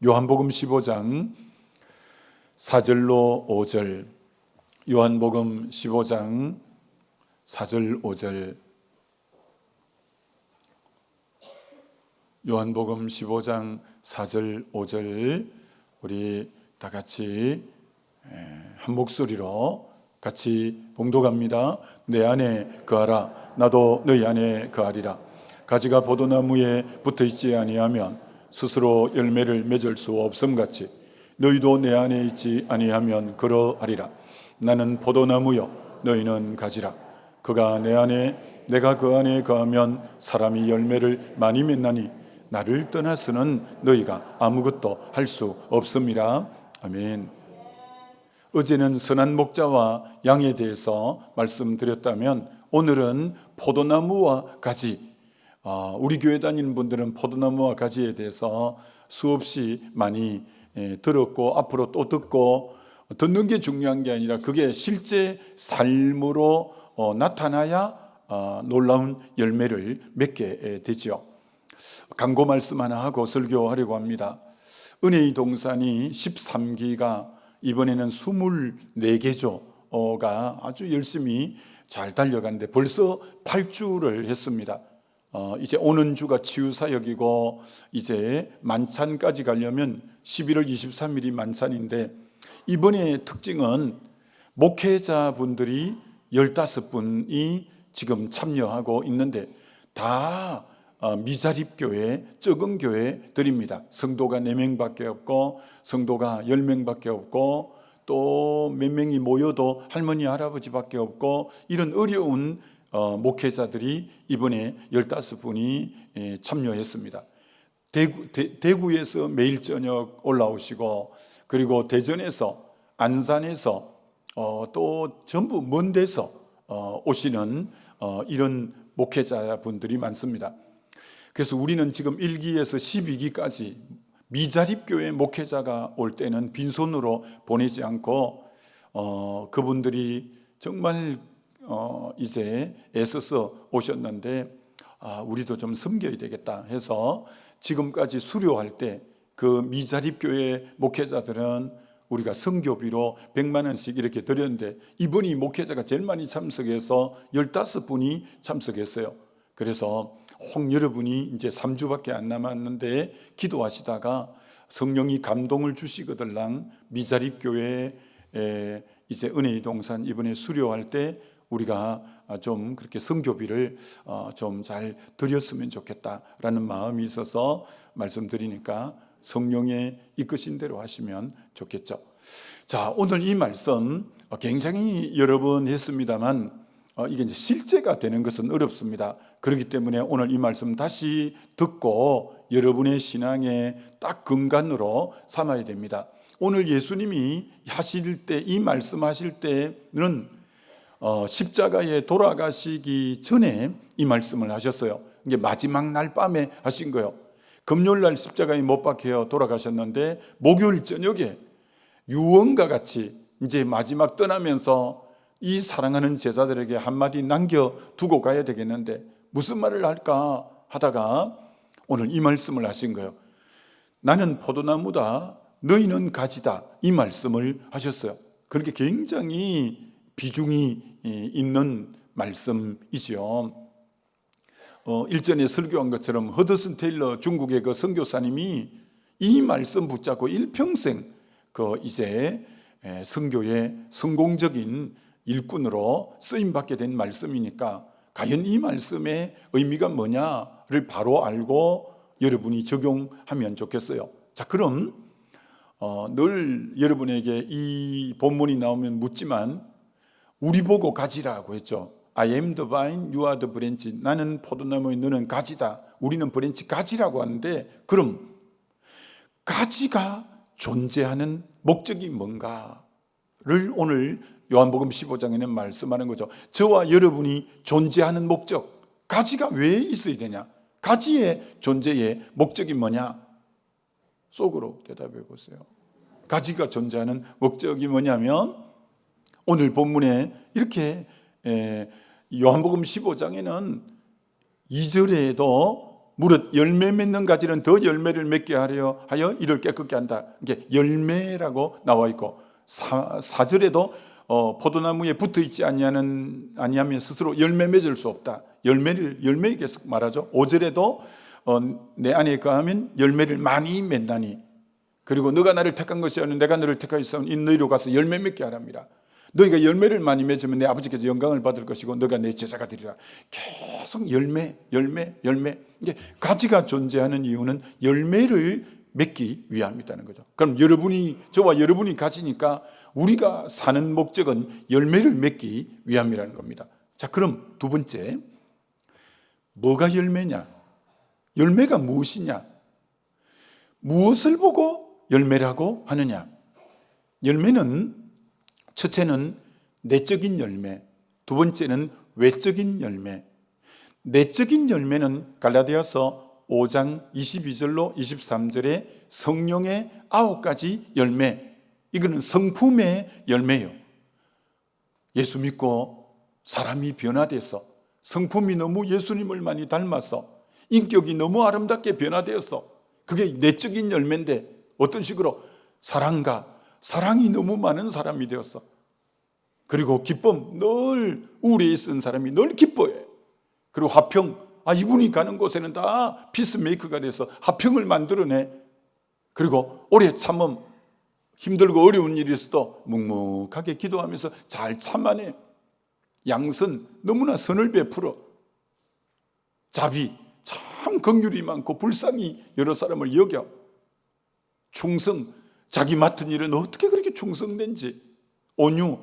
요한복음 15장 4절로 5절, 요한복음 15장 4절 5절, 요한복음 15장 4절 5절 우리 다 같이 한 목소리로 같이 봉독합니다. 내 안에 거하라, 나도 너희 안에 거하리라. 가지가 포도나무에 붙어 있지 아니하면 스스로 열매를 맺을 수 없음같이 너희도 내 안에 있지 아니하면 그러하리라. 나는 포도나무요 너희는 가지라. 그가 내 안에 내가 그 안에 거하면 사람이 열매를 많이 맺나니 나를 떠나서는 너희가 아무것도 할 수 없음이라. 아멘. 어제는 선한 목자와 양에 대해서 말씀드렸다면 오늘은 포도나무와 가지, 우리 교회 다니는 분들은 포도나무와 가지에 대해서 수없이 많이 들었고 앞으로 또 듣고, 듣는 게 중요한 게 아니라 그게 실제 삶으로 나타나야 놀라운 열매를 맺게 되죠. 강고 말씀 하나 하고 설교하려고 합니다. 은혜의 동산이 13기가 이번에는 24개조가 아주 열심히 잘 달려가는데 벌써 8주를 했습니다. 이제 오는 주가 치유사역이고 이제 만찬까지 가려면 11월 23일이 만찬인데, 이번의 특징은 목회자분들이 15분이 지금 참여하고 있는데 다 미자립교회, 적은 교회들입니다. 성도가 4명밖에 없고 성도가 10명밖에 없고 또 몇 명이 모여도 할머니 할아버지밖에 없고, 이런 어려운 목회자들이 이번에 15분이 참여했습니다. 대구에서 매일 저녁 올라오시고, 그리고 대전에서, 안산에서 또 전부 먼 데서 오시는 이런 목회자분들이 많습니다. 그래서 우리는 지금 1기에서 12기까지 미자립교회 목회자가 올 때는 빈손으로 보내지 않고 그분들이 정말 이제 애써서 오셨는데 우리도 좀 섬겨야 되겠다 해서 지금까지 수료할 때 그 미자립교회 목회자들은 우리가 선교비로 100만 원씩 이렇게 드렸는데, 이번이 목회자가 제일 많이 참석해서 15분이 참석했어요. 그래서 혹 여러분이 이제 3주밖에 안 남았는데 기도하시다가 성령이 감동을 주시거들랑 미자립교회 이제 은혜의 동산 이번에 수료할 때 우리가 좀 그렇게 선교비를 좀 잘 드렸으면 좋겠다라는 마음이 있어서 말씀드리니까 성령의 이끄신 대로 하시면 좋겠죠. 자, 오늘 이 말씀 굉장히 여러 번 했습니다만 이게 이제 실제가 되는 것은 어렵습니다. 그렇기 때문에 오늘 이 말씀 다시 듣고 여러분의 신앙의 딱 근간으로 삼아야 됩니다. 오늘 예수님이 하실 때, 이 말씀하실 때는 십자가에 돌아가시기 전에 이 말씀을 하셨어요. 이게 마지막 날 밤에 하신 거예요. 금요일 날 십자가에 못 박혀 돌아가셨는데 목요일 저녁에 유언과 같이 이제 마지막 떠나면서 이 사랑하는 제자들에게 한마디 남겨두고 가야 되겠는데 무슨 말을 할까 하다가 오늘 이 말씀을 하신 거예요. 나는 포도나무다, 너희는 가지다, 이 말씀을 하셨어요. 그렇게 굉장히 비중이 있는 말씀이죠. 일전에 설교한 것처럼 허드슨 테일러 중국의 그 선교사님이 이 말씀 붙잡고 일평생 그 이제 선교의 성공적인 일꾼으로 쓰임받게 된 말씀이니까 과연 이 말씀의 의미가 뭐냐를 바로 알고 여러분이 적용하면 좋겠어요. 자, 그럼 늘 여러분에게 이 본문이 나오면 묻지만 우리 보고 가지라고 했죠. I am the vine, you are the branch. 나는 포도나무에 너는 가지다. 우리는 브랜치 가지라고 하는데, 그럼 가지가 존재하는 목적이 뭔가를 오늘 요한복음 15장에는 말씀하는 거죠. 저와 여러분이 존재하는 목적, 가지가 왜 있어야 되냐? 가지의 존재의 목적이 뭐냐? 속으로 대답해 보세요. 가지가 존재하는 목적이 뭐냐면 오늘 본문에 이렇게 요한복음 15장에는 2절에도 무릇 열매 맺는 가지는 더 열매를 맺게 하려 하여 이를 깨끗게 한다. 이게 열매라고 나와 있고, 4절에도 포도나무에 붙어 있지 아니하면 스스로 열매 맺을 수 없다. 열매에 계속 말하죠. 5절에도 내 안에 거하면 열매를 많이 맺나니, 그리고 너가 나를 택한 것이 아니라 내가 너를 택하였으니 너희로 가서 열매 맺게 하랍니다. 너희가 열매를 많이 맺으면 내 아버지께서 영광을 받을 것이고 너가 내 제자가 되리라. 계속 열매. 이게 가지가 존재하는 이유는 열매를 맺기 위함이라는 거죠. 그럼 저와 여러분이 가지니까 우리가 사는 목적은 열매를 맺기 위함이라는 겁니다. 자, 그럼 두 번째, 뭐가 열매냐? 열매가 무엇이냐? 무엇을 보고 열매라고 하느냐? 열매는 첫째는 내적인 열매, 두 번째는 외적인 열매. 내적인 열매는 갈라디아서 5장 22절로 23절에 성령의 9가지 열매, 이거는 성품의 열매예요. 예수 믿고 사람이 변화돼서, 성품이 너무 예수님을 많이 닮아서, 인격이 너무 아름답게 변화되어서, 그게 내적인 열매인데 어떤 식으로? 사랑이 너무 많은 사람이 되었어. 그리고 기쁨, 늘 우울해 있던 사람이 늘 기뻐해. 그리고 화평, 이분이 가는 곳에는 다 피스메이커가 돼서 화평을 만들어내. 그리고 오래 참음, 힘들고 어려운 일이 있어도 묵묵하게 기도하면서 잘 참아내. 양선, 너무나 선을 베풀어. 자비, 참 긍휼이 많고 불쌍히 여러 사람을 여겨. 충성, 자기 맡은 일은 어떻게 그렇게 충성된지. 온유,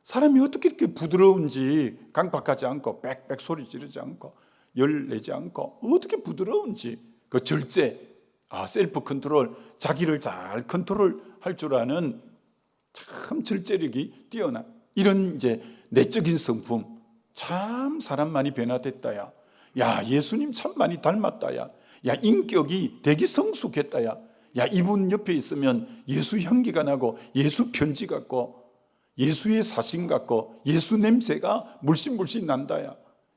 사람이 어떻게 이렇게 부드러운지, 강박하지 않고 빽빽 소리 지르지 않고 열 내지 않고 어떻게 부드러운지. 그 절제, 셀프 컨트롤, 자기를 잘 컨트롤할 줄 아는 참 절제력이 뛰어나. 이런 이제 내적인 성품, 참 사람 많이 변화됐다야. 야, 예수님 참 많이 닮았다야. 야, 인격이 되게 성숙했다야. 야, 이분 옆에 있으면 예수 향기가 나고 예수 편지 같고 예수의 사신 같고 예수 냄새가 물씬 난다야.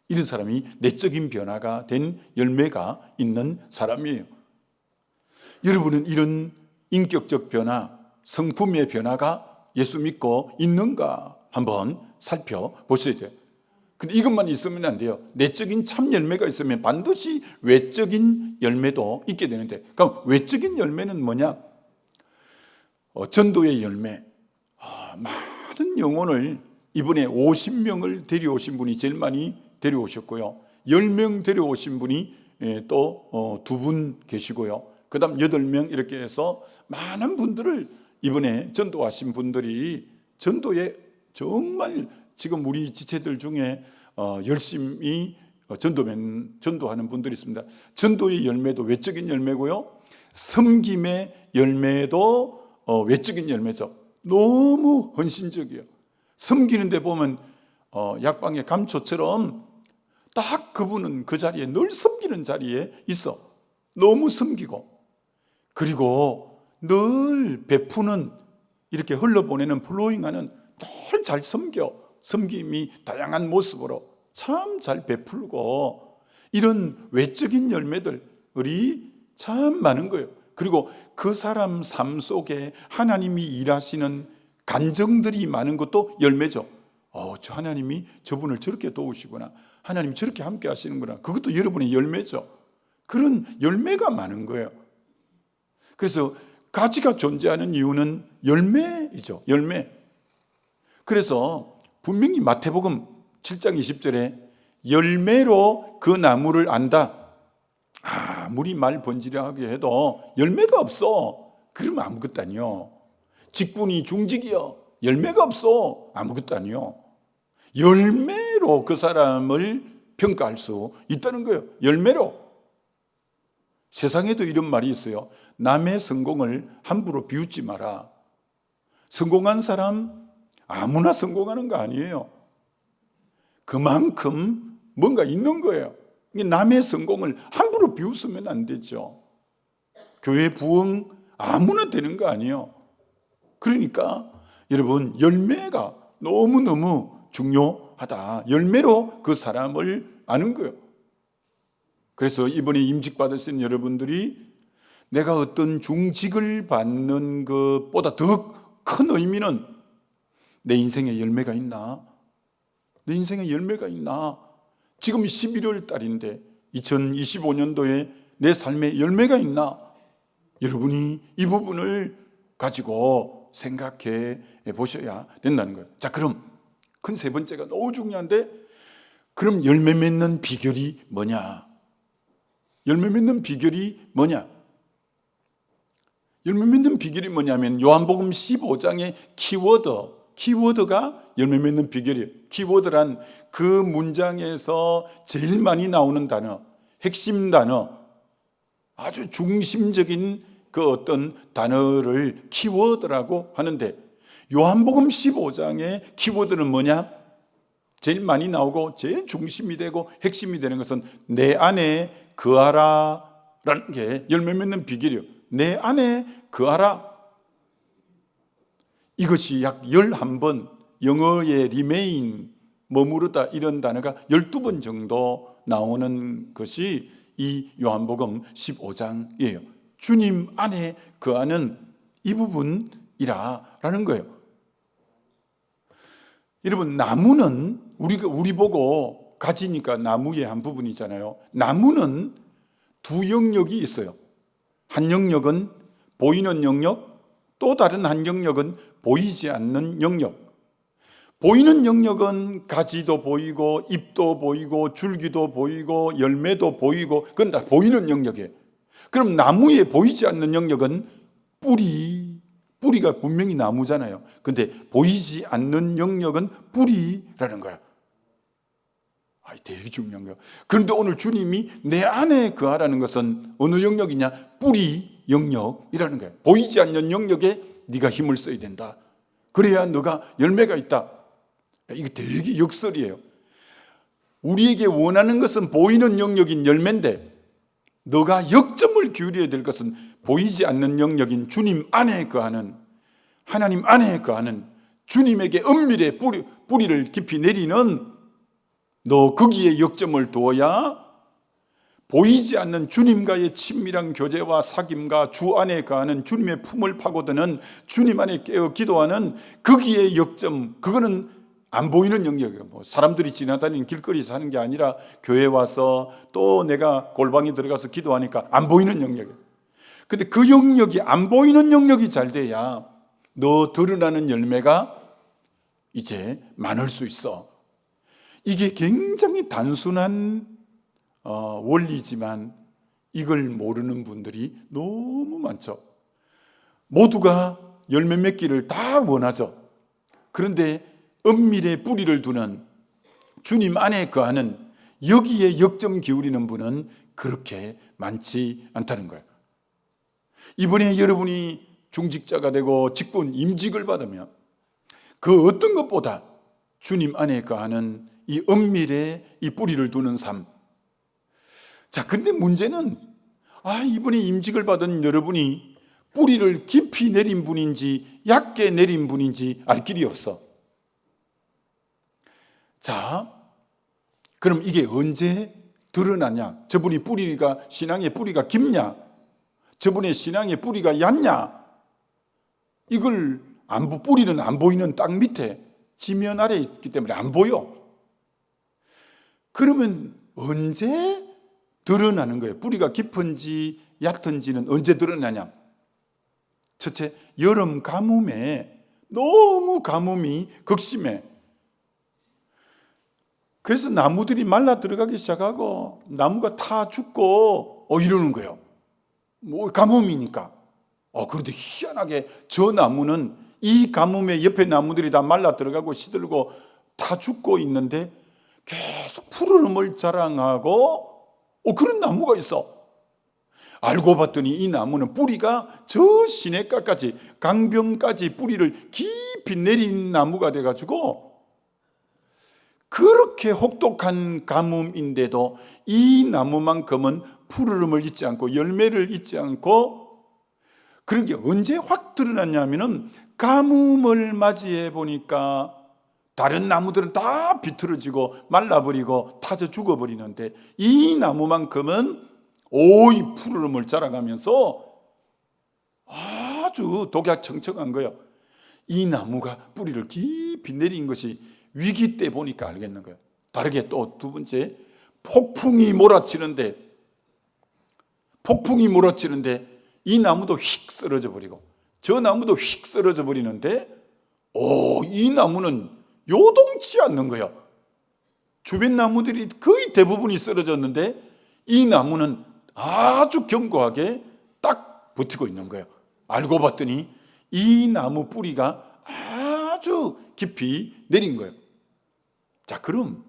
이런 사람이 내적인 변화가 된 열매가 있는 사람이에요. 여러분은 이런 인격적 변화, 성품의 변화가 예수 믿고 있는가 한번 살펴보셔야 돼요. 근데 이것만 있으면 안 돼요. 내적인 참 열매가 있으면 반드시 외적인 열매도 있게 되는데, 그럼 외적인 열매는 뭐냐? 전도의 열매. 많은 영혼을 이번에 50명을 데려오신 분이 제일 많이 데려오셨고요. 10명 데려오신 분이 또 2분 계시고요. 그 다음 8명 이렇게 해서 많은 분들을 이번에 전도하신 분들이 전도에 정말 지금 우리 지체들 중에 열심히 전도하는 분들이 있습니다. 전도의 열매도 외적인 열매고요. 섬김의 열매도 외적인 열매죠. 너무 헌신적이에요. 섬기는 데 보면 약방의 감초처럼 딱 그분은 그 자리에 늘 섬기는 자리에 있어. 너무 섬기고, 그리고 늘 베푸는, 이렇게 흘러보내는, 플로잉하는, 늘 잘 섬겨. 섬김이 다양한 모습으로 참 잘 베풀고, 이런 외적인 열매들이 참 많은 거예요. 그리고 그 사람 삶 속에 하나님이 일하시는 간정들이 많은 것도 열매죠. 저 하나님이 저분을 저렇게 도우시구나, 하나님이 저렇게 함께 하시는구나, 그것도 여러분의 열매죠. 그런 열매가 많은 거예요. 그래서 가지가 존재하는 이유는 열매이죠. 열매. 그래서 분명히 마태복음 7장 20절에 열매로 그 나무를 안다. 아무리 말 번지르하게 해도 열매가 없어. 그러면 아무것도 아니요. 직분이 중직이요. 열매가 없어. 아무것도 아니요. 열매로 그 사람을 평가할 수 있다는 거예요. 열매로. 세상에도 이런 말이 있어요. 남의 성공을 함부로 비웃지 마라. 성공한 사람 아무나 성공하는 거 아니에요. 그만큼 뭔가 있는 거예요. 남의 성공을 함부로 비웃으면 안 되죠. 교회 부흥 아무나 되는 거 아니에요. 그러니까 여러분, 열매가 너무너무 중요하다. 열매로 그 사람을 아는 거예요. 그래서 이번에 임직 받으신 여러분들이 내가 어떤 중직을 받는 것보다 더 큰 의미는 내 인생에 열매가 있나? 내 인생에 열매가 있나? 지금 11월 달인데 2025년도에 내 삶에 열매가 있나? 여러분이 이 부분을 가지고 생각해 보셔야 된다는 거예요. 자, 그럼 큰 세 번째가 너무 중요한데, 그럼 열매 맺는 비결이 뭐냐? 열매 맺는 비결이 뭐냐? 열매 맺는 비결이 뭐냐면 요한복음 15장의 키워드가 열매 맺는 비결이에요. 키워드란 그 문장에서 제일 많이 나오는 단어, 핵심 단어, 아주 중심적인 그 어떤 단어를 키워드라고 하는데, 요한복음 15장의 키워드는 뭐냐? 제일 많이 나오고 제일 중심이 되고 핵심이 되는 것은 내 안에 거하라라는 게 열매 맺는 비결이에요. 내 안에 거하라. 이것이 약 11번, 영어의 remain, 머무르다, 이런 단어가 12번 정도 나오는 것이 이 요한복음 15장이에요. 주님 안에 거하는 이 부분이라는 거예요. 여러분, 나무는 우리 보고 가지니까 나무의 한 부분이잖아요. 나무는 두 영역이 있어요. 한 영역은 보이는 영역, 또 다른 한 영역은 보이지 않는 영역. 보이는 영역은 가지도 보이고 잎도 보이고 줄기도 보이고 열매도 보이고, 그건 다 보이는 영역이에요. 그럼 나무에 보이지 않는 영역은 뿌리가 분명히 나무잖아요. 근데 보이지 않는 영역은 뿌리라는 거야. 되게 중요한 거야. 그런데 오늘 주님이 내 안에 거하라는 것은 어느 영역이냐? 뿌리 영역이라는 거야. 보이지 않는 영역에 네가 힘을 써야 된다. 그래야 너가 열매가 있다. 이게 되게 역설이에요. 우리에게 원하는 것은 보이는 영역인 열매인데, 너가 역점을 기울여야 될 것은 보이지 않는 영역인 주님 안에 거하는, 하나님 안에 거하는, 주님에게 은밀히 뿌리를 깊이 내리는, 너 거기에 역점을 두어야 보이지 않는 주님과의 친밀한 교제와 사귐과 주 안에 거하는, 주님의 품을 파고드는, 주님 안에 깨어 기도하는 거기에 역점, 그거는 안 보이는 영역이에요. 사람들이 지나다니는 길거리에서 하는 게 아니라 교회 와서 또 내가 골방에 들어가서 기도하니까 안 보이는 영역이에요. 근데 그 영역이, 안 보이는 영역이 잘 돼야 너 드러나는 열매가 이제 많을 수 있어. 이게 굉장히 단순한 원리지만 이걸 모르는 분들이 너무 많죠. 모두가 열매 맺기를 다 원하죠. 그런데 은밀에 뿌리를 두는, 주님 안에 거하는, 여기에 역점 기울이는 분은 그렇게 많지 않다는 거예요. 이번에 여러분이 중직자가 되고 직분, 임직을 받으면 그 어떤 것보다 주님 안에 거하는 이 은밀에 이 뿌리를 두는 삶. 자, 근데 문제는 이번에 임직을 받은 여러분이 뿌리를 깊이 내린 분인지 얕게 내린 분인지 알 길이 없어. 자, 그럼 이게 언제 드러나냐? 저분이 신앙의 뿌리가 깊냐? 저분의 신앙의 뿌리가 얕냐? 이걸 뿌리는 안 보이는 땅 밑에 지면 아래에 있기 때문에 안 보여. 그러면 언제 드러나는 거예요? 뿌리가 깊은지 얕은지는 언제 드러나냐? 첫째, 여름 가뭄에 너무 가뭄이 극심해. 그래서 나무들이 말라 들어가기 시작하고 나무가 타 죽고 이러는 거예요. 가뭄이니까. 그런데 희한하게 저 나무는 이 가뭄에 옆에 나무들이 다 말라 들어가고 시들고 다 죽고 있는데 계속 푸르름을 자랑하고 그런 나무가 있어. 알고 봤더니 이 나무는 뿌리가 저 시냇가까지, 강변까지 뿌리를 깊이 내린 나무가 돼가지고, 그렇게 혹독한 가뭄인데도 이 나무만큼은 푸르름을 잊지 않고 열매를 잊지 않고, 그런 게 언제 확 드러났냐면은 가뭄을 맞이해 보니까 다른 나무들은 다 비틀어지고 말라버리고 타져 죽어버리는데 이 나무만큼은 오이 푸르름을 자라가면서 아주 독야청청한 거예요. 이 나무가 뿌리를 깊이 내린 것이 위기 때 보니까 알겠는 거예요. 다르게 또 두 번째, 폭풍이 몰아치는데 이 나무도 휙 쓰러져 버리고 저 나무도 휙 쓰러져 버리는데 이 나무는 요동치 않는 거예요. 주변 나무들이 거의 대부분이 쓰러졌는데 이 나무는 아주 견고하게 딱 버티고 있는 거예요. 알고 봤더니 이 나무 뿌리가 아주 깊이 내린 거예요. 자, 그럼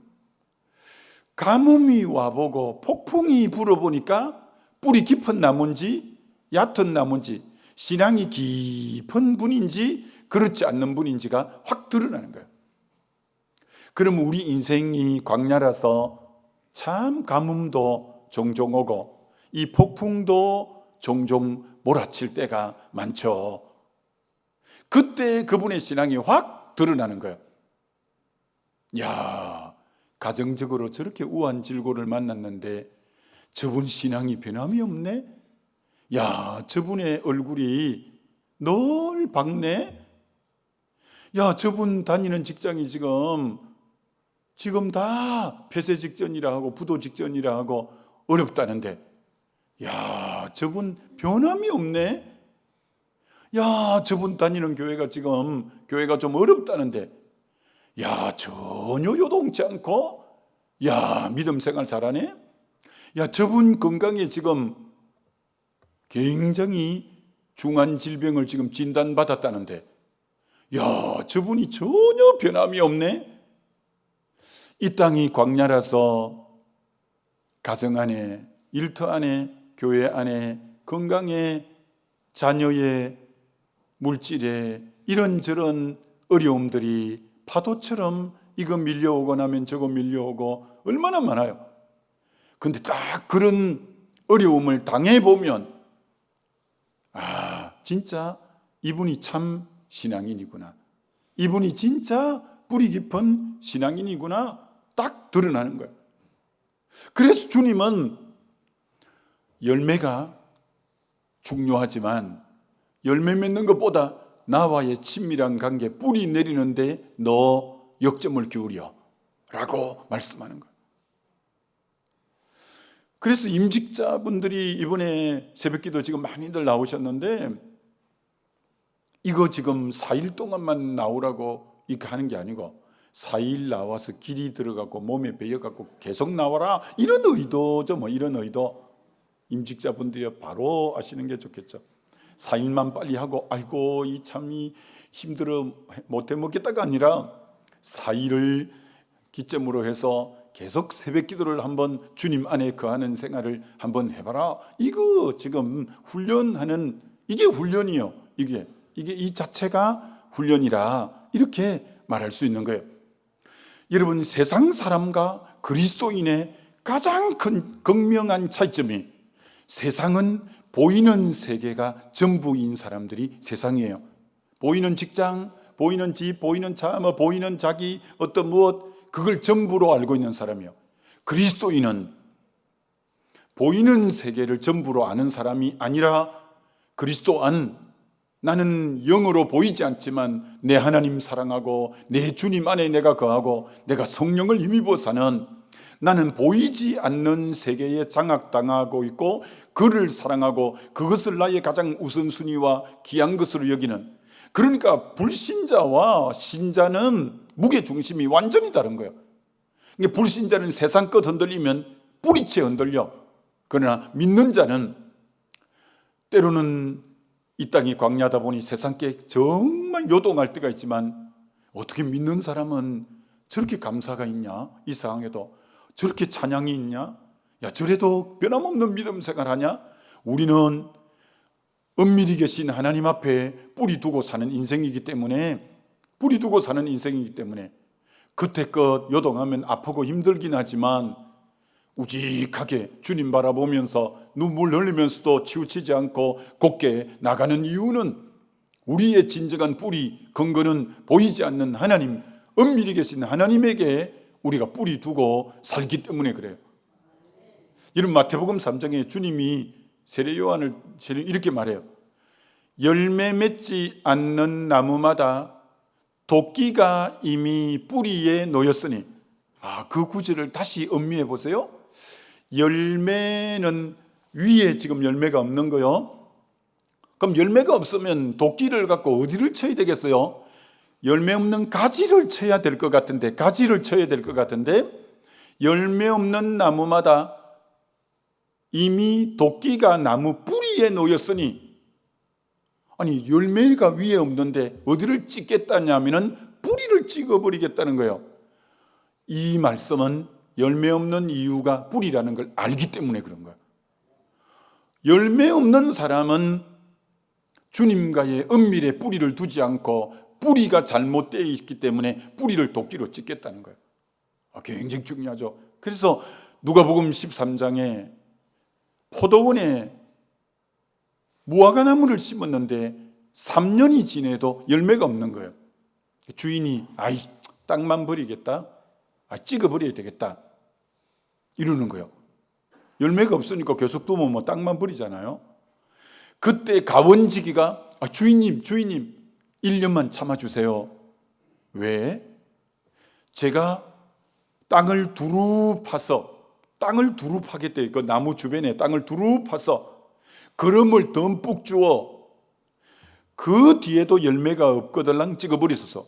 가뭄이 와보고 폭풍이 불어보니까 뿌리 깊은 나무인지 얕은 나무인지 신앙이 깊은 분인지 그렇지 않는 분인지가 확 드러나는 거예요. 그럼 우리 인생이 광야라서 참 가뭄도 종종 오고 이 폭풍도 종종 몰아칠 때가 많죠. 그때 그분의 신앙이 확 드러나는 거예요. 야, 가정적으로 저렇게 우한 질고를 만났는데 저분 신앙이 변함이 없네? 야, 저분의 얼굴이 늘 밝네? 야, 저분 다니는 직장이 지금 다 폐쇄 직전이라 하고 부도 직전이라 하고 어렵다는데 야, 저분 변함이 없네? 야, 저분 다니는 교회가 좀 어렵다는데 야, 전혀 요동치 않고 야, 믿음 생활 잘하네? 야, 저분 건강에 지금 굉장히 중한 질병을 지금 진단받았다는데 야, 저분이 전혀 변함이 없네? 이 땅이 광야라서 가정 안에, 일터 안에, 교회 안에, 건강에, 자녀의 물질에 이런저런 어려움들이 파도처럼 이거 밀려오고 나면 저거 밀려오고 얼마나 많아요. 근데 딱 그런 어려움을 당해보면 진짜 이분이 참 신앙인이구나. 이분이 진짜 뿌리 깊은 신앙인이구나. 딱 드러나는 거예요. 그래서 주님은 열매가 중요하지만 열매 맺는 것보다 나와의 친밀한 관계, 뿌리 내리는데 너 역점을 기울여 라고 말씀하는 거예요. 그래서 임직자분들이 이번에 새벽기도 지금 많이들 나오셨는데 이거 지금 4일 동안만 나오라고 이렇게 하는 게 아니고 4일 나와서 길이 들어가고 몸에 배여갖고 계속 나와라 이런 의도죠. 이런 의도 임직자분들이 바로 아시는 게 좋겠죠. 4일만 빨리 하고 아이고 이 참이 힘들어 못해 먹겠다가 아니라 4일을 기점으로 해서 계속 새벽 기도를 한번 주님 안에 거하는 생활을 한번 해봐라. 이거 지금 훈련하는 이게 훈련이요. 이게 이 자체가 훈련이라 이렇게 말할 수 있는 거예요. 여러분, 세상 사람과 그리스도인의 가장 큰 극명한 차이점이 세상은 보이는 세계가 전부인 사람들이 세상이에요. 보이는 직장, 보이는 집, 보이는 차, 보이는 자기 어떤 무엇 그걸 전부로 알고 있는 사람이에요. 그리스도인은 보이는 세계를 전부로 아는 사람이 아니라 그리스도 안 나는 영으로 보이지 않지만 내 하나님 사랑하고 내 주님 안에 내가 거하고 내가 성령을 힘입어 사는 나는 보이지 않는 세계에 장악당하고 있고 그를 사랑하고 그것을 나의 가장 우선순위와 귀한 것으로 여기는 그러니까 불신자와 신자는 무게중심이 완전히 다른 거예요. 불신자는 세상 것 흔들리면 뿌리채 흔들려. 그러나 믿는 자는 때로는 이 땅이 광야다 보니 세상께 정말 요동할 때가 있지만 어떻게 믿는 사람은 저렇게 감사가 있냐? 이 상황에도 저렇게 찬양이 있냐? 야, 저래도 변함없는 믿음 생활하냐? 우리는 은밀히 계신 하나님 앞에 뿌리 두고 사는 인생이기 때문에 그때껏 요동하면 아프고 힘들긴 하지만 우직하게 주님 바라보면서 눈물 흘리면서도 치우치지 않고 곧게 나가는 이유는 우리의 진정한 뿌리 근거는 보이지 않는 하나님 엄밀히 계신 하나님에게 우리가 뿌리 두고 살기 때문에 그래요. 이런 마태복음 3장에 주님이 세례 요한을 이렇게 말해요. 열매 맺지 않는 나무마다 도끼가 이미 뿌리에 놓였으니. 그 구절을 다시 음미해 보세요. 열매는 위에 지금 열매가 없는 거요. 그럼 열매가 없으면 도끼를 갖고 어디를 쳐야 되겠어요? 열매 없는 가지를 쳐야 될 것 같은데, 열매 없는 나무마다 이미 도끼가 나무 뿌리에 놓였으니, 아니 열매가 위에 없는데 어디를 찍겠다냐면은 뿌리를 찍어버리겠다는 거예요. 이 말씀은 열매 없는 이유가 뿌리라는 걸 알기 때문에 그런 거예요. 열매 없는 사람은 주님과의 은밀에 뿌리를 두지 않고 뿌리가 잘못되어 있기 때문에 뿌리를 도끼로 찍겠다는 거예요. 굉장히 중요하죠. 그래서 누가복음 13장에 포도원에 무화과나무를 심었는데 3년이 지내도 열매가 없는 거예요. 주인이 땅만 버리겠다, 찍어버려야 되겠다 이러는 거예요. 열매가 없으니까 계속 두면 땅만 버리잖아요. 그때 가원지기가 주인님 1년만 참아주세요. 왜? 제가 땅을 두루 파겠대요. 그 나무 주변에 땅을 두루 파서 거름을 듬뿍 주어 그 뒤에도 열매가 없거들랑 찍어버리소서.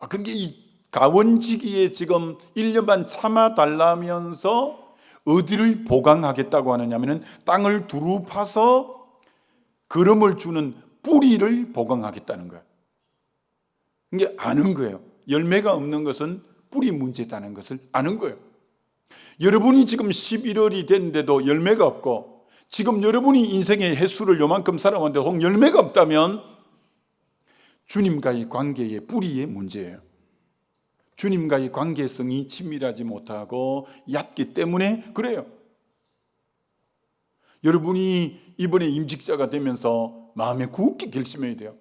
그게 이 가원지기에 지금 1년만 참아달라면서 어디를 보강하겠다고 하느냐면 땅을 두루 파서 거름을 주는 뿌리를 보강하겠다는 거예요. 이게 아는 거예요. 열매가 없는 것은 뿌리 문제다는 것을 아는 거예요. 여러분이 지금 11월이 됐는데도 열매가 없고, 지금 여러분이 인생의 횟수를 요만큼 살아왔는데 혹 열매가 없다면 주님과의 관계의 뿌리의 문제예요. 주님과의 관계성이 친밀하지 못하고 얕기 때문에 그래요. 여러분이 이번에 임직자가 되면서 마음에 굳게 결심해야 돼요.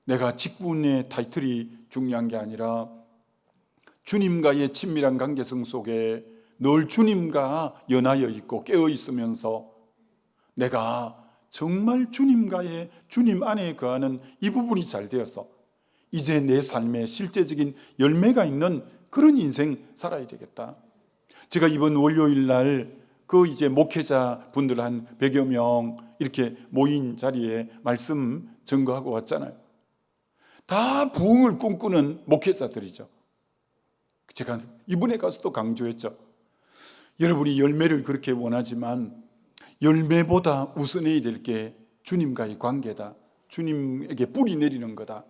내가 직분의 타이틀이 중요한 게 아니라 주님과의 친밀한 관계성 속에 늘 주님과 연하여 있고 깨어 있으면서 내가 정말 주님 안에 거하는 이 부분이 잘 되어서 이제 내 삶에 실제적인 열매가 있는 그런 인생 살아야 되겠다. 제가 이번 월요일 날 이제 목회자 분들 한 100여 명 이렇게 모인 자리에 말씀 증거하고 왔잖아요. 다 부흥을 꿈꾸는 목회자들이죠. 제가 이번에 가서도 강조했죠. 여러분이 열매를 그렇게 원하지만 열매보다 우선해야 될 게 주님과의 관계다. 주님에게 뿌리 내리는 거다.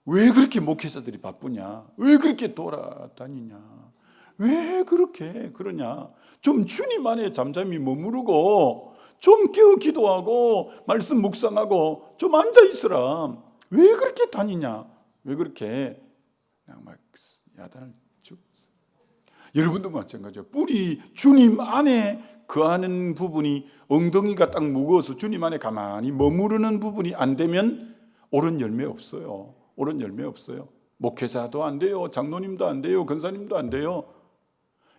왜 그렇게 목회자들이 바쁘냐? 왜 그렇게 돌아다니냐? 왜 그렇게 그러냐? 좀 주님 안에 잠잠히 머무르고 좀 깨어 기도하고 말씀 묵상하고 좀 앉아 있으라. 왜 그렇게 다니냐? 왜 그렇게 그냥 막 야단을 죽었어요. 여러분도 마찬가지예요. 뿌리 주님 안에 거하는 부분이 엉덩이가 딱 무거워서 주님 안에 가만히 머무르는 부분이 안 되면 옳은 열매 없어요. 옳은 열매 없어요. 목회자도 안 돼요. 장로님도 안 돼요. 권사님도 안 돼요.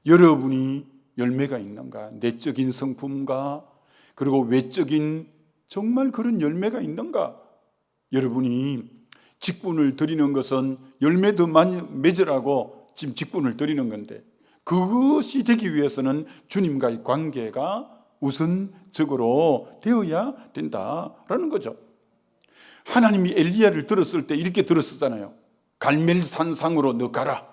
여러분이 열매가 있는가? 내적인 성품과 그리고 외적인 정말 그런 열매가 있는가? 여러분이 직분을 드리는 것은 열매 더 많이 맺으라고 지금 직분을 드리는 건데, 그것이 되기 위해서는 주님과의 관계가 우선적으로 되어야 된다라는 거죠. 하나님이 엘리야를 들었을 때 이렇게 들었었잖아요. 갈멜산상으로 너 가라.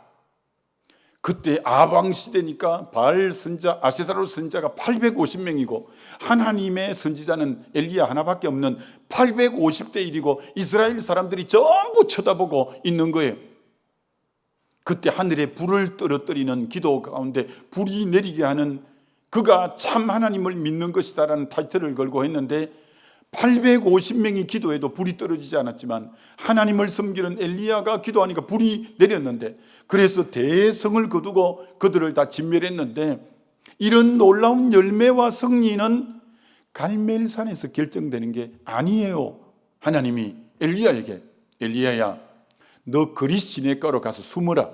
그때 아방 시대니까 바알 선자, 아세다로 선자가 850명이고 하나님의 선지자는 엘리야 하나밖에 없는 850대 1이고 이스라엘 사람들이 전부 쳐다보고 있는 거예요. 그때 하늘에 불을 떨어뜨리는 기도 가운데 불이 내리게 하는 그가 참 하나님을 믿는 것이다라는 타이틀을 걸고 했는데 850명이 기도해도 불이 떨어지지 않았지만 하나님을 섬기는 엘리야가 기도하니까 불이 내렸는데, 그래서 대성을 거두고 그들을 다 진멸했는데, 이런 놀라운 열매와 승리는 갈멜산에서 결정되는 게 아니에요. 하나님이 엘리야에게 엘리야야 너 그리스 시내가로 가서 숨어라.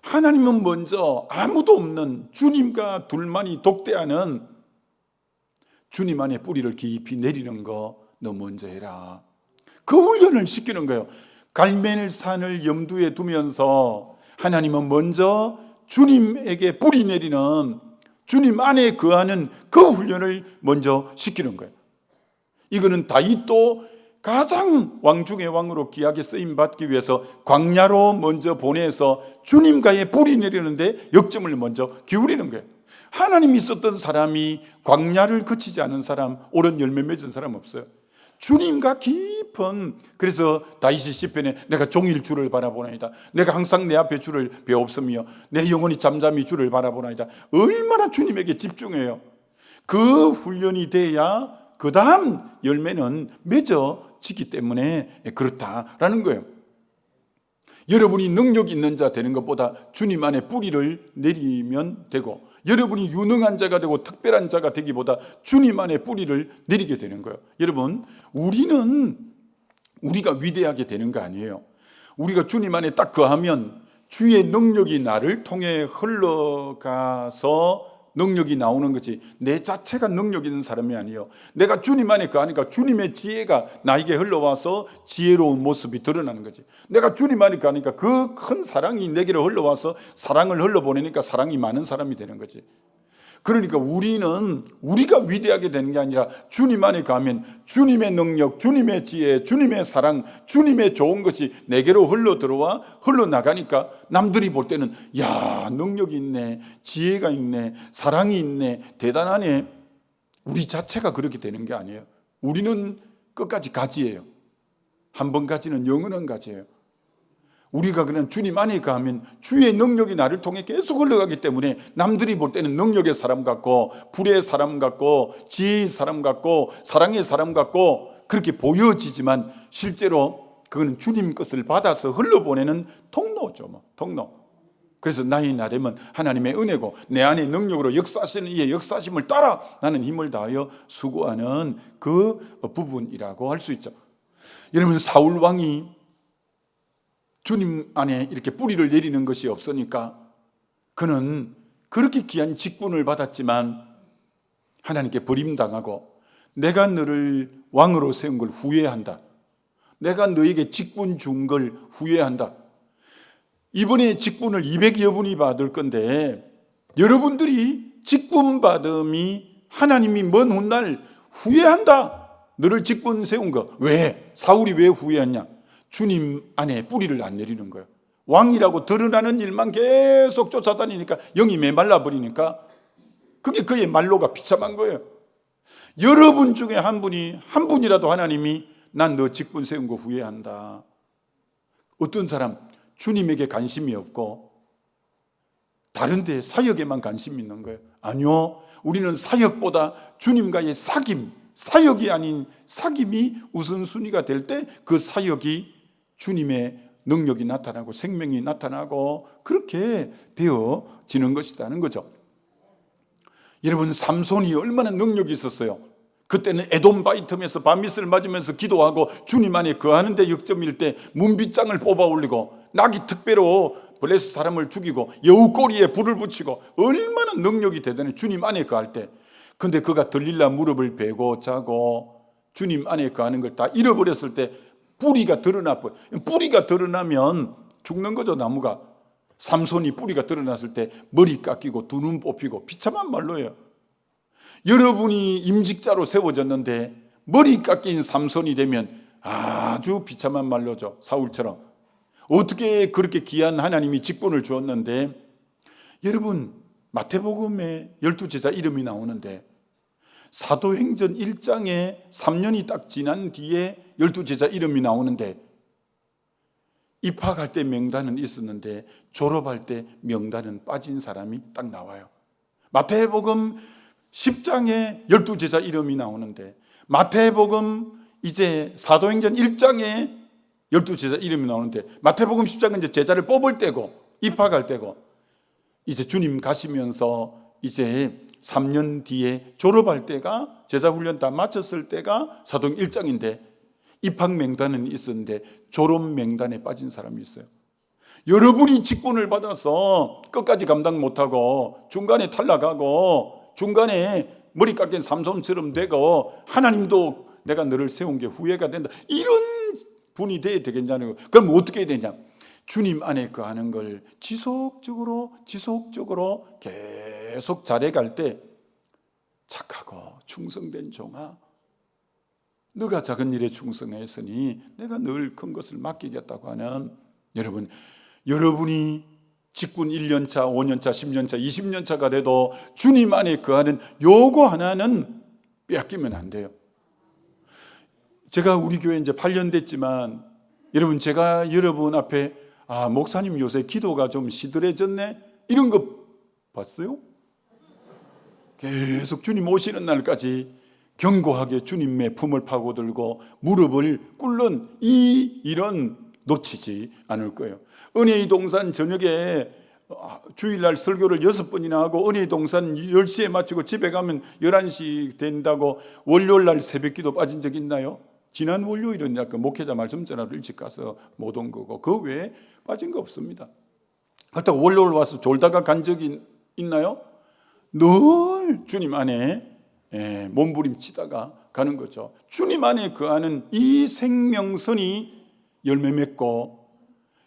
하나님은 먼저 아무도 없는 주님과 둘만이 독대하는 주님 안에 뿌리를 깊이 내리는 거 너 먼저 해라. 그 훈련을 시키는 거예요. 갈멜산을 염두에 두면서 하나님은 먼저 주님에게 뿌리 내리는, 주님 안에 거하는 그 훈련을 먼저 시키는 거예요. 이거는 다윗도 가장 왕 중의 왕으로 귀하게 쓰임받기 위해서 광야로 먼저 보내서 주님과의 뿌리 내리는데 역점을 먼저 기울이는 거예요. 하나님이 있었던 사람이 광야를 거치지 않은 사람, 옳은 열매 맺은 사람 없어요. 주님과 깊은, 그래서 다윗이 시편에 내가 종일 주를 바라보나이다, 내가 항상 내 앞에 주를 배옵으며 내 영혼이 잠잠히 주를 바라보나이다. 얼마나 주님에게 집중해요. 그 훈련이 돼야 그 다음 열매는 맺어지기 때문에 그렇다라는 거예요. 여러분이 능력 있는 자 되는 것보다 주님 안에 뿌리를 내리면 되고, 여러분이 유능한 자가 되고 특별한 자가 되기보다 주님 안에 뿌리를 내리게 되는 거예요. 여러분, 우리가 위대하게 되는 거 아니에요. 우리가 주님 안에 딱 거하면 주의 능력이 나를 통해 흘러가서 능력이 나오는 거지, 내 자체가 능력 있는 사람이 아니에요. 내가 주님 안에 거하니까 주님의 지혜가 나에게 흘러와서 지혜로운 모습이 드러나는 거지. 내가 주님 안에 거하니까 그 큰 사랑이 내게로 흘러와서 사랑을 흘러보내니까 사랑이 많은 사람이 되는 거지. 그러니까 우리가 위대하게 되는 게 아니라 주님 안에 가면 주님의 능력, 주님의 지혜, 주님의 사랑, 주님의 좋은 것이 내게로 흘러들어와 흘러나가니까 남들이 볼 때는 야, 능력이 있네, 지혜가 있네, 사랑이 있네, 대단하네. 우리 자체가 그렇게 되는 게 아니에요. 우리는 끝까지 가지예요. 한 번 가지는 영원한 가지예요. 우리가 그냥 주님 안에 가면 주의 능력이 나를 통해 계속 흘러가기 때문에 남들이 볼 때는 능력의 사람 같고 불의 사람 같고 지혜의 사람 같고 사랑의 사람 같고 그렇게 보여지지만 실제로 그거는 주님 것을 받아서 흘러보내는 통로죠. 통로. 그래서 나의 나됨은 하나님의 은혜고 내 안에 능력으로 역사하시는 이의 역사하심을 따라 나는 힘을 다하여 수고하는 그 부분이라고 할 수 있죠. 여러분, 사울 왕이 주님 안에 이렇게 뿌리를 내리는 것이 없으니까 그는 그렇게 귀한 직분을 받았지만 하나님께 버림당하고 내가 너를 왕으로 세운 걸 후회한다, 내가 너에게 직분 준 걸 후회한다. 이번에 직분을 200여 분이 받을 건데 여러분들이 직분 받음이 하나님이 먼 훗날 후회한다. 너를 직분 세운 거. 왜? 사울이 왜 후회했냐? 주님 안에 뿌리를 안 내리는 거예요. 왕이라고 드러나는 일만 계속 쫓아다니니까 영이 메말라 버리니까 그게 그의 말로가 비참한 거예요. 여러분 중에 한 분이라도 하나님이 난 너 직분 세운 거 후회한다. 어떤 사람 주님에게 관심이 없고 다른 데 사역에만 관심이 있는 거예요. 아니요, 우리는 사역보다 주님과의 사역이 아닌 사귐이 우선순위가 될 때 그 사역이 주님의 능력이 나타나고 생명이 나타나고 그렇게 되어지는 것이라는 거죠. 여러분, 삼손이 얼마나 능력이 있었어요. 그때는 에돔 바이텀에서 밤이슬 맞으면서 기도하고 주님 안에 거하는 데 역점일 때 문빗장을 뽑아 올리고 낙이 특배로 블레스 사람을 죽이고 여우 꼬리에 불을 붙이고 얼마나 능력이 대단해, 주님 안에 거할 때. 근데 그가 들릴라 무릎을 베고 자고 주님 안에 거하는 걸 다 잃어버렸을 때 뿌리가 드러나버려. 뿌리가 드러나면 죽는 거죠, 나무가. 삼손이 뿌리가 드러났을 때 머리 깎이고 두 눈 뽑히고 비참한 말로예요. 여러분이 임직자로 세워졌는데 머리 깎인 삼손이 되면 아주 비참한 말로죠. 사울처럼. 어떻게 그렇게 귀한 하나님이 직분을 주었는데, 여러분 마태복음에 12제자 이름이 나오는데 사도행전 1장에 3년이 딱 지난 뒤에 12제자 이름이 나오는데 입학할 때 명단은 있었는데 졸업할 때 명단은 빠진 사람이 딱 나와요. 마태복음 10장에 12제자 이름이 나오는데 마태복음 이제 사도행전 1장에 12제자 이름이 나오는데 마태복음 10장은 이제 제자를 뽑을 때고 입학할 때고 이제 주님 가시면서 이제 3년 뒤에 졸업할 때가 제자 훈련 다 마쳤을 때가 사도행전 1장인데 입학 명단은 있었는데 졸업 명단에 빠진 사람이 있어요. 여러분이 직분을 받아서 끝까지 감당 못하고 중간에 탈락하고 중간에 머리 깎인 삼손처럼 되고 하나님도 내가 너를 세운 게 후회가 된다, 이런 분이 돼야 되겠냐는 거예요. 그럼 어떻게 해야 되냐? 주님 안에 거하는 걸 지속적으로 계속 잘해갈 때 착하고 충성된 종아, 너가 작은 일에 충성했으니 내가 늘 큰 것을 맡기겠다고 하는, 여러분이 직분 1년차, 5년차, 10년차, 20년차가 돼도 주님 안에 거하는 요거 하나는 빼앗기면 안 돼요. 제가 우리 교회 이제 8년 됐지만 여러분, 제가 여러분 앞에 목사님 요새 기도가 좀 시들해졌네, 이런 거 봤어요? 계속 주님 오시는 날까지 견고하게 주님의 품을 파고들고 무릎을 꿇는 이 일은 놓치지 않을 거예요. 은혜의 동산 저녁에 주일날 설교를 6번이나 하고 은혜의 동산 10시에 마치고 집에 가면 11시 된다고 월요일날 새벽기도 빠진 적 있나요? 지난 월요일은 약간 목회자 말씀 전하러 일찍 가서 못 온 거고 그 외에 빠진 거 없습니다. 그렇다고 월요일 와서 졸다가 간 적이 있나요? 늘 주님 안에 몸부림치다가 가는 거죠. 주님 안에 거하는 이 생명선이 열매 맺고,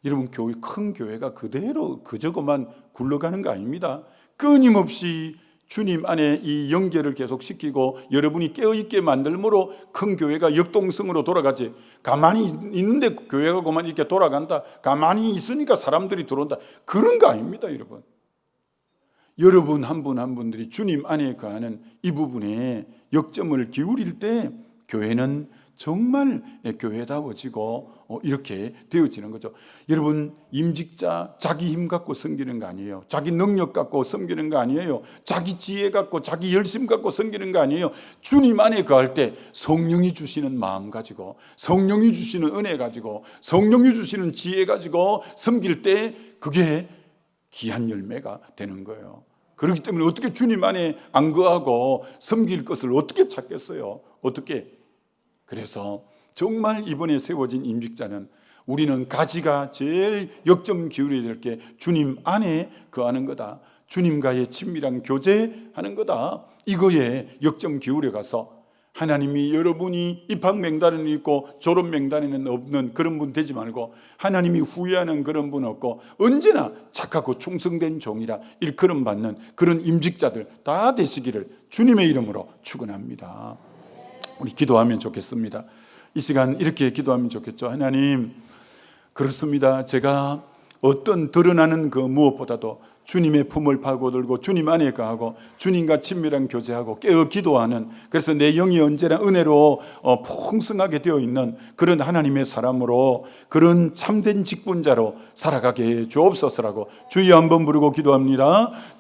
여러분 교회, 큰 교회가 그대로 그저거만 굴러가는 거 아닙니다. 끊임없이 주님 안에 이 연결을 계속시키고 여러분이 깨어있게 만들므로 큰 교회가 역동성으로 돌아가지, 가만히 있는데 교회가 그만 이렇게 돌아간다, 가만히 있으니까 사람들이 들어온다, 그런 거 아닙니다. 여러분 한 분 한 분들이 주님 안에 거하는 이 부분에 역점을 기울일 때 교회는 정말 교회다워지고 이렇게 되어지는 거죠. 여러분, 임직자 자기 힘 갖고 섬기는 거 아니에요. 자기 능력 갖고 섬기는 거 아니에요. 자기 지혜 갖고 자기 열심 갖고 섬기는 거 아니에요. 주님 안에 거할 때 성령이 주시는 마음 가지고, 성령이 주시는 은혜 가지고, 성령이 주시는 지혜 가지고 섬길 때 그게 귀한 열매가 되는 거예요. 그렇기 때문에 어떻게 주님 안에 안 거하고 섬길 것을 어떻게 찾겠어요? 어떻게? 그래서 정말 이번에 세워진 임직자는, 우리는 가지가 제일 역점 기울여야 될 게 주님 안에 거하는 거다, 주님과의 친밀한 교제하는 거다, 이거에 역점 기울여 가서 하나님이, 여러분이 입학 명단에는 있고 졸업 명단에는 없는 그런 분 되지 말고, 하나님이 후회하는 그런 분 없고 언제나 착하고 충성된 종이라 일컬음 받는 그런 임직자들 다 되시기를 주님의 이름으로 축원합니다. 우리 기도하면 좋겠습니다. 이 시간 이렇게 기도하면 좋겠죠. 하나님, 그렇습니다. 제가 어떤 드러나는 그 무엇보다도 주님의 품을 파고들고 주님 안에 거하고 주님과 친밀한 교제하고 깨어 기도하는, 그래서 내 영이 언제나 은혜로 풍성하게 되어 있는 그런 하나님의 사람으로, 그런 참된 직분자로 살아가게 해 주옵소서라고 주여 한번 부르고 기도합니다.